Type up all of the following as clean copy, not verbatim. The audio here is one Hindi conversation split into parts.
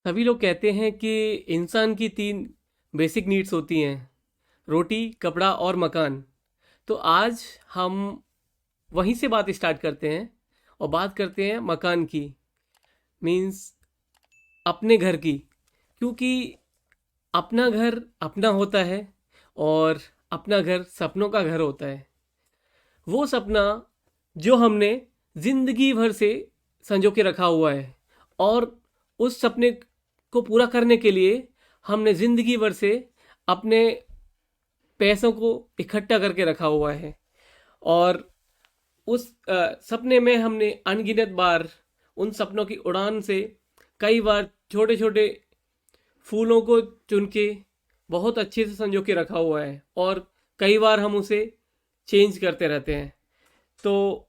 सभी लोग कहते हैं कि इंसान की 3 बेसिक नीड्स होती हैं, रोटी, कपड़ा और मकान। तो आज हम वहीं से बात स्टार्ट करते हैं और बात करते हैं मकान की, मीन्स अपने घर की। क्योंकि अपना घर अपना होता है और अपना घर सपनों का घर होता है। वो सपना जो हमने ज़िंदगी भर से संजो के रखा हुआ है और उस सपने को पूरा करने के लिए हमने ज़िंदगी भर से अपने पैसों को इकट्ठा करके रखा हुआ है। और उस सपने में हमने अनगिनत बार उन सपनों की उड़ान से कई बार छोटे छोटे फूलों को चुन के बहुत अच्छे से संजो के रखा हुआ है और कई बार हम उसे चेंज करते रहते हैं। तो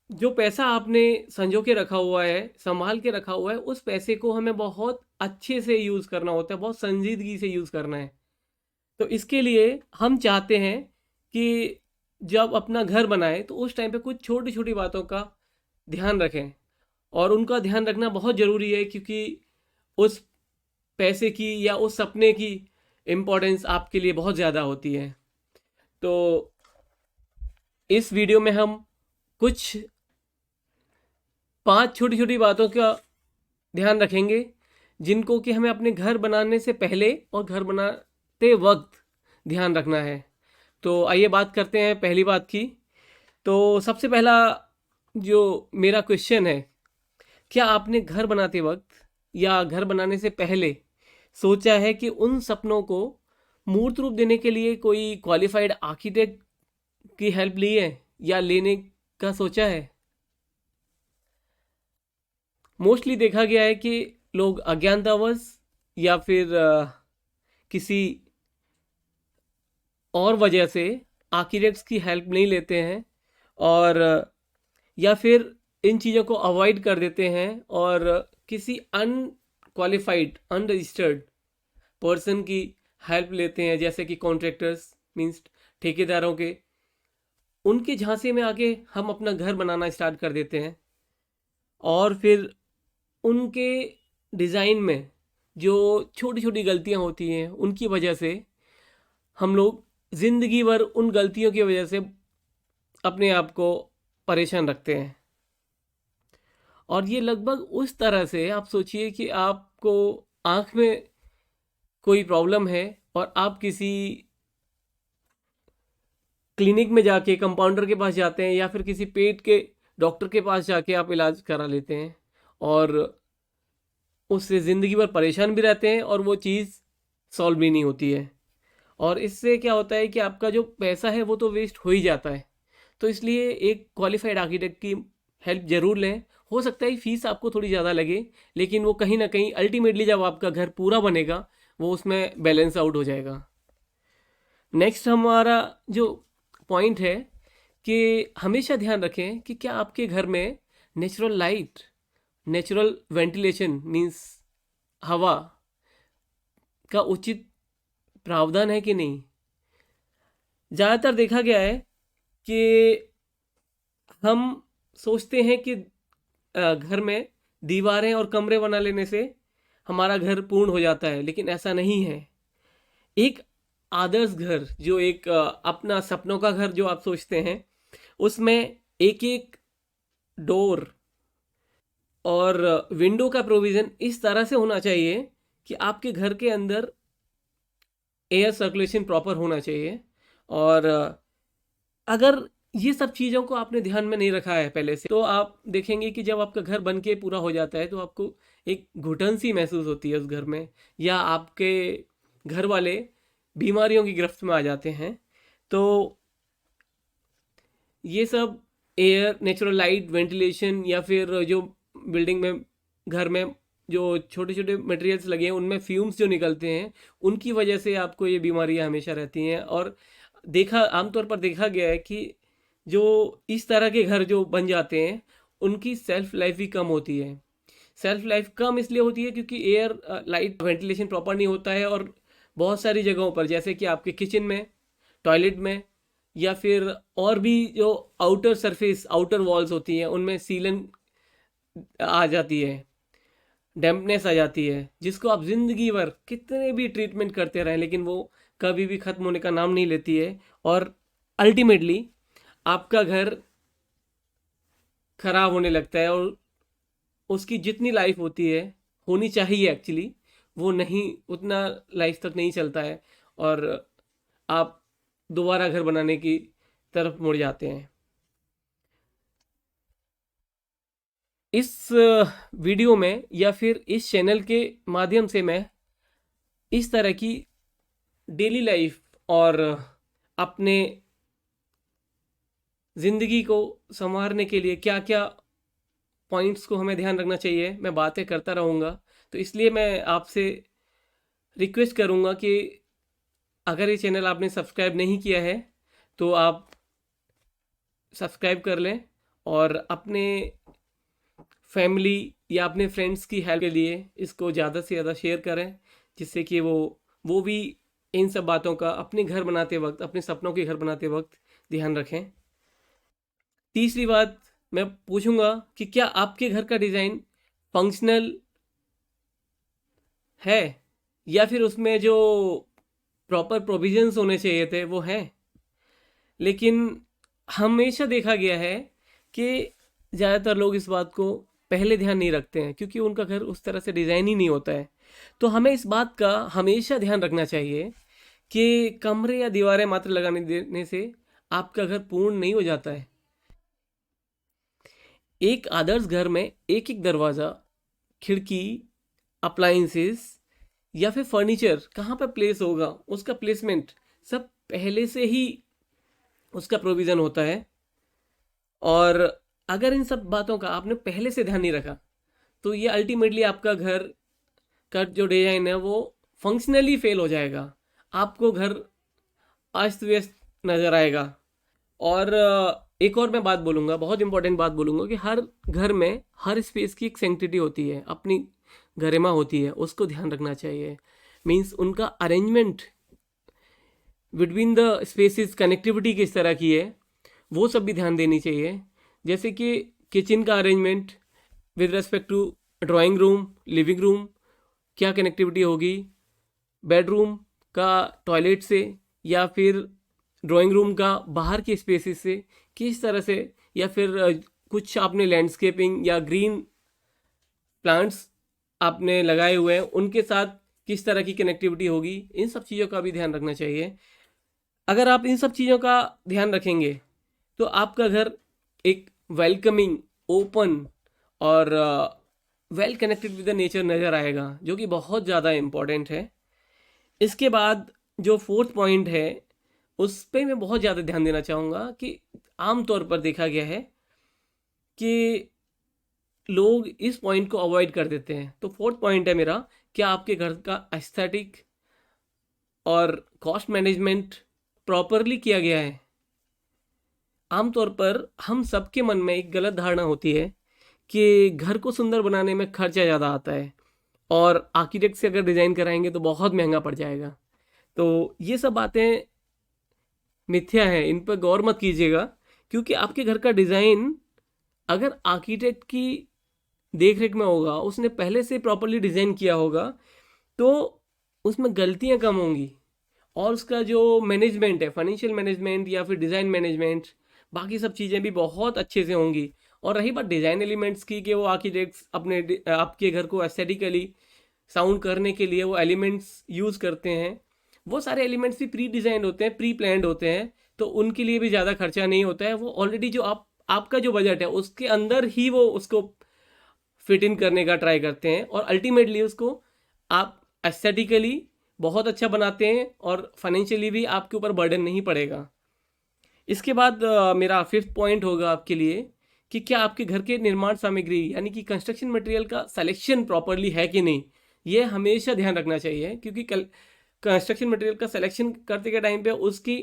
जो पैसा आपने संजो के रखा हुआ है, संभाल के रखा हुआ है, उस पैसे को हमें बहुत अच्छे से यूज़ करना होता है, बहुत संजीदगी से यूज़ करना है। तो इसके लिए हम चाहते हैं कि जब अपना घर बनाएं तो उस टाइम पे कुछ छोटी छोटी बातों का ध्यान रखें। और उनका ध्यान रखना बहुत ज़रूरी है क्योंकि उस पैसे की या उस सपने की इम्पोर्टेंस आपके लिए बहुत ज़्यादा होती है। तो इस वीडियो में हम कुछ 5 छोटी छोटी बातों का ध्यान रखेंगे जिनको कि हमें अपने घर बनाने से पहले और घर बनाते वक्त ध्यान रखना है। तो आइए बात करते हैं पहली बात की। तो सबसे पहला जो मेरा क्वेश्चन है, क्या आपने घर बनाते वक्त या घर बनाने से पहले सोचा है कि उन सपनों को मूर्त रूप देने के लिए कोई क्वालिफाइड आर्किटेक्ट की हेल्प ली है या लेने का सोचा है? मोस्टली देखा गया है कि लोग अज्ञानतावश या फिर किसी और वजह से आर्किटेक्ट्स की हेल्प नहीं लेते हैं और या फिर इन चीज़ों को अवॉइड कर देते हैं और किसी अनक्वालिफाइड अनरजिस्टर्ड पर्सन की हेल्प लेते हैं, जैसे कि कॉन्ट्रैक्टर्स मीन्स ठेकेदारों के। उनके झांसे में आके हम अपना घर बनाना स्टार्ट कर देते हैं और फिर उनके डिज़ाइन में जो छोटी छोटी गलतियां होती हैं उनकी वजह से हम लोग ज़िंदगी भर उन गलतियों की वजह से अपने आप को परेशान रखते हैं। और ये लगभग उस तरह से आप सोचिए कि आपको आँख में कोई प्रॉब्लम है और आप किसी क्लिनिक में जाके कंपाउंडर के पास जाते हैं या फिर किसी पेट के डॉक्टर के पास जाके आप इलाज करा लेते हैं और उससे ज़िंदगी भर परेशान भी रहते हैं और वो चीज़ सॉल्व भी नहीं होती है। और इससे क्या होता है कि आपका जो पैसा है वो तो वेस्ट हो ही जाता है। तो इसलिए एक क्वालिफाइड आर्किटेक्ट की हेल्प ज़रूर लें। हो सकता है फीस आपको थोड़ी ज़्यादा लगे, लेकिन वो कहीं ना कहीं अल्टीमेटली जब आपका घर पूरा बनेगा वो उसमें बैलेंस आउट हो जाएगा। नेक्स्ट हमारा जो पॉइंट है कि हमेशा ध्यान रखें कि क्या आपके घर में natural light, natural ventilation means हवा का उचित प्रावधान है कि नहीं। ज़्यादातर देखा गया है कि हम सोचते हैं कि घर में दीवारें और कमरे बना लेने से हमारा घर पूर्ण हो जाता है, लेकिन ऐसा नहीं है। एक आदर्श घर, जो एक अपना सपनों का घर जो आप सोचते हैं, उसमें एक एक डोर और विंडो का प्रोविज़न इस तरह से होना चाहिए कि आपके घर के अंदर एयर सर्कुलेशन प्रॉपर होना चाहिए। और अगर ये सब चीज़ों को आपने ध्यान में नहीं रखा है पहले से, तो आप देखेंगे कि जब आपका घर बन के पूरा हो जाता है तो आपको एक घुटन सी महसूस होती है उस घर में, या आपके घर वाले बीमारियों की गिरफ्त में आ जाते हैं। तो ये सब एयर, नेचुरल लाइट, वेंटिलेशन या फिर जो बिल्डिंग में, घर में जो छोटे छोटे मटेरियल्स लगे हैं उनमें फ्यूम्स जो निकलते हैं, उनकी वजह से आपको ये बीमारियां हमेशा रहती हैं। और आमतौर पर देखा गया है कि जो इस तरह के घर जो बन जाते हैं उनकी सेल्फ लाइफ भी कम होती है। सेल्फ लाइफ कम इसलिए होती है क्योंकि एयर, लाइट, वेंटिलेशन प्रॉपर नहीं होता है और बहुत सारी जगहों पर, जैसे कि आपके किचन में, टॉयलेट में, या फिर और भी जो आउटर सरफेस, आउटर वॉल्स होती हैं उनमें सीलन आ जाती है। डैम्पनेस आ जाती है, जिसको आप ज़िंदगी भर कितने भी ट्रीटमेंट करते रहें लेकिन वो कभी भी ख़त्म होने का नाम नहीं लेती है। और अल्टीमेटली आपका घर ख़राब होने लगता है और उसकी जितनी लाइफ होती है, होनी चाहिए एक्चुअली, वो नहीं, उतना लाइफ तक नहीं चलता है और आप दोबारा घर बनाने की तरफ मुड़ जाते हैं। इस वीडियो में या फिर इस चैनल के माध्यम से मैं इस तरह की डेली लाइफ और अपने ज़िंदगी को संवारने के लिए क्या क्या पॉइंट्स को हमें ध्यान रखना चाहिए, मैं बातें करता रहूँगा। तो इसलिए मैं आपसे रिक्वेस्ट करूँगा कि अगर ये चैनल आपने सब्सक्राइब नहीं किया है तो आप सब्सक्राइब कर लें और अपने फैमिली या अपने फ्रेंड्स की हेल्प के लिए इसको ज़्यादा से ज़्यादा शेयर करें, जिससे कि वो भी इन सब बातों का अपने घर बनाते वक्त, अपने सपनों के घर बनाते वक्त ध्यान रखें। तीसरी बात मैं पूछूंगा कि क्या आपके घर का डिज़ाइन फंक्शनल है या फिर उसमें जो प्रॉपर प्रोविजंस होने चाहिए थे वो हैं। लेकिन हमेशा देखा गया है कि ज़्यादातर लोग इस बात को पहले ध्यान नहीं रखते हैं क्योंकि उनका घर उस तरह से डिज़ाइन ही नहीं होता है। तो हमें इस बात का हमेशा ध्यान रखना चाहिए कि कमरे या दीवारें मात्र लगाने देने से आपका घर पूर्ण नहीं हो जाता है। एक आदर्श घर में एक एक दरवाज़ा, खिड़की, अप्लाइंसेस या फिर फर्नीचर कहाँ पर प्लेस होगा, उसका प्लेसमेंट सब पहले से ही उसका प्रोविज़न होता है। और अगर इन सब बातों का आपने पहले से ध्यान नहीं रखा तो ये अल्टीमेटली आपका घर का जो डिज़ाइन है वो फंक्शनली फेल हो जाएगा, आपको घर अस्त व्यस्त नज़र आएगा। और एक और मैं बात बोलूँगा, बहुत इंपॉर्टेंट बात बोलूँगा कि हर घर में हर स्पेस की एक सेंक्टिटी होती है, अपनी गरिमा होती है, उसको ध्यान रखना चाहिए। मीन्स उनका arrangement between the spaces, connectivity किस तरह की है वो सब भी ध्यान देनी चाहिए। जैसे कि किचन का arrangement with respect to drawing room, living room, क्या कनेक्टिविटी होगी, बेडरूम का टॉयलेट से या फिर ड्राइंग रूम का बाहर के स्पेसिस से किस तरह से, या फिर कुछ आपने लैंडस्केपिंग या ग्रीन प्लांट्स आपने लगाए हुए हैं उनके साथ किस तरह की कनेक्टिविटी होगी, इन सब चीज़ों का भी ध्यान रखना चाहिए। अगर आप इन सब चीज़ों का ध्यान रखेंगे तो आपका घर एक वेलकमिंग, ओपन और well connected with the nature नज़र आएगा, जो कि बहुत ज़्यादा इम्पॉर्टेंट है। इसके बाद जो फोर्थ पॉइंट है उस पर मैं बहुत ज़्यादा ध्यान देना चाहूँगा कि आमतौर पर देखा गया है कि लोग इस पॉइंट को अवॉइड कर देते हैं। तो फोर्थ पॉइंट है मेरा, क्या आपके घर का एस्थेटिक और कॉस्ट मैनेजमेंट प्रॉपरली किया गया है। आमतौर पर हम सबके मन में एक गलत धारणा होती है कि घर को सुंदर बनाने में खर्चा ज़्यादा आता है और आर्किटेक्ट से अगर डिज़ाइन कराएंगे तो बहुत महंगा पड़ जाएगा। तो ये सब बातें मिथ्या है, इन पर गौर मत कीजिएगा, क्योंकि आपके घर का डिज़ाइन अगर आर्किटेक्ट की देख रेख में होगा, उसने पहले से प्रॉपरली डिज़ाइन किया होगा, तो उसमें गलतियां कम होंगी और उसका जो मैनेजमेंट है, फाइनेंशियल मैनेजमेंट या फिर डिज़ाइन मैनेजमेंट, बाकी सब चीज़ें भी बहुत अच्छे से होंगी। और रही बात डिज़ाइन एलिमेंट्स की कि वो आर्किटेक्ट्स अपने आपके घर को एस्थेटिकली साउंड करने के लिए वो एलिमेंट्स यूज़ करते हैं, वो सारे एलिमेंट्स भी प्री डिज़ाइंड होते हैं, प्री प्लान्ड होते हैं, तो उनके लिए भी ज़्यादा खर्चा नहीं होता है। वो ऑलरेडी जो आपका जो बजट है उसके अंदर ही वो उसको फिट इन करने का ट्राई करते हैं और अल्टीमेटली उसको आप एस्थेटिकली बहुत अच्छा बनाते हैं और फाइनेंशियली भी आपके ऊपर बर्डन नहीं पड़ेगा। इसके बाद मेरा फिफ्थ पॉइंट होगा आपके लिए कि क्या आपके घर के निर्माण सामग्री यानी कि कंस्ट्रक्शन मटेरियल का सिलेक्शन प्रॉपरली है कि नहीं। ये हमेशा ध्यान रखना चाहिए, क्योंकि कंस्ट्रक्शन मटेरियल का सिलेक्शन करते के टाइम पे उसकी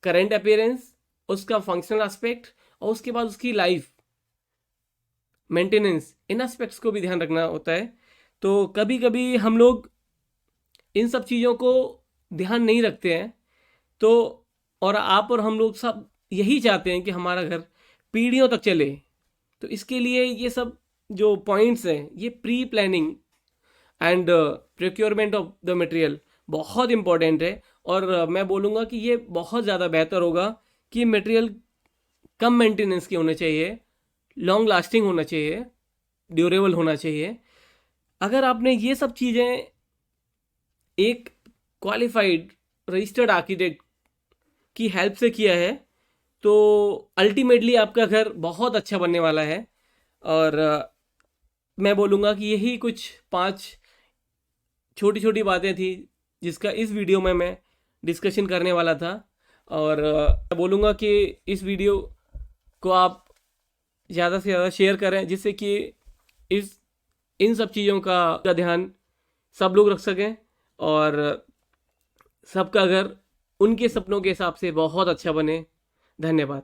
करेंट अपीयरेंस, उसका फंक्शनल एस्पेक्ट और उसके बाद उसकी लाइफ मेंटेनेंस, इन एस्पेक्ट्स को भी ध्यान रखना होता है। तो कभी कभी हम लोग इन सब चीज़ों को ध्यान नहीं रखते हैं, तो और आप और हम लोग सब यही चाहते हैं कि हमारा घर पीढ़ियों तक चले, तो इसके लिए ये सब जो पॉइंट्स हैं, ये pre planning and procurement of the material बहुत इंपॉर्टेंट है। और मैं बोलूँगा कि ये बहुत ज़्यादा बेहतर होगा कि मटेरियल कम मेंटेनेंस के होने चाहिए, लॉन्ग लास्टिंग होना चाहिए, ड्यूरेबल होना चाहिए। अगर आपने ये सब चीज़ें एक क्वालिफाइड रजिस्टर्ड आर्किटेक्ट की हेल्प से किया है तो अल्टीमेटली आपका घर बहुत अच्छा बनने वाला है। और मैं बोलूँगा कि यही कुछ 5 छोटी छोटी बातें थी जिसका इस वीडियो में मैं डिस्कशन करने वाला था। और मैं बोलूँगा कि इस वीडियो को आप ज़्यादा से ज़्यादा शेयर करें जिससे कि इस इन सब चीज़ों का ध्यान सब लोग रख सकें और सबका घर उनके सपनों के हिसाब से बहुत अच्छा बने। धन्यवाद।